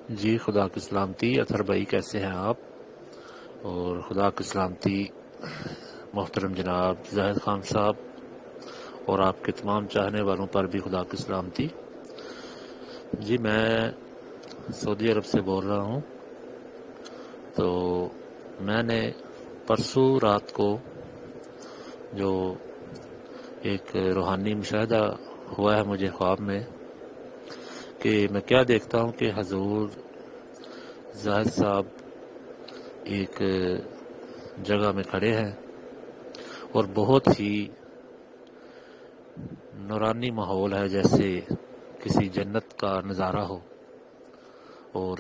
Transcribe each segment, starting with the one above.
جی خدا کی سلامتی اطہر بھائی، کیسے ہیں آپ؟ اور خدا کی سلامتی محترم جناب زاہد خان صاحب اور آپ کے تمام چاہنے والوں پر بھی خدا کی سلامتی۔ جی میں سعودی عرب سے بول رہا ہوں۔ تو میں نے پرسوں رات کو جو ایک روحانی مشاہدہ ہوا ہے مجھے خواب میں، کہ میں کیا دیکھتا ہوں کہ حضور زاہد صاحب ایک جگہ میں کھڑے ہیں اور بہت ہی نورانی ماحول ہے، جیسے کسی جنت کا نظارہ ہو۔ اور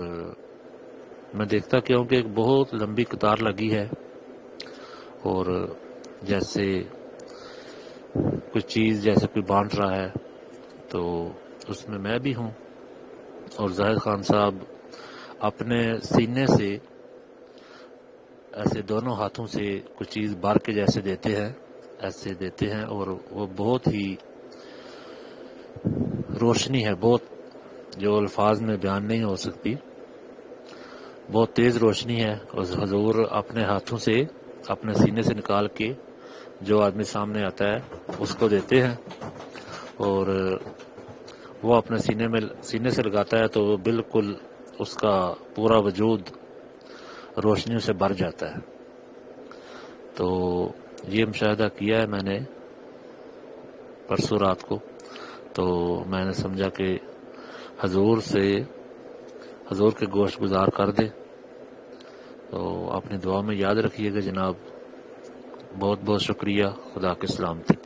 میں دیکھتا کہ ہوں کہ ایک بہت لمبی قطار لگی ہے، اور جیسے کچھ چیز جیسے کوئی بانٹ رہا ہے، تو اس میں بھی ہوں۔ اور زاہد خان صاحب اپنے سینے سے ایسے دونوں ہاتھوں سے کچھ چیز بار کے جیسے دیتے ہیں، ایسے دیتے ہیں، اور وہ بہت ہی روشنی ہے، بہت جو الفاظ میں بیان نہیں ہو سکتی، بہت تیز روشنی ہے۔ اور حضور اپنے ہاتھوں سے اپنے سینے سے نکال کے جو آدمی سامنے آتا ہے اس کو دیتے ہیں، اور وہ اپنے سینے سے لگاتا ہے تو بالکل اس کا پورا وجود روشنیوں سے بھر جاتا ہے۔ تو یہ مشاہدہ کیا ہے میں نے پرسوں رات کو، تو میں نے سمجھا کہ حضور کے گوشت گزار کر دے۔ تو اپنی دعا میں یاد رکھیے گا جناب۔ بہت بہت شکریہ، خدا کی سلامتی۔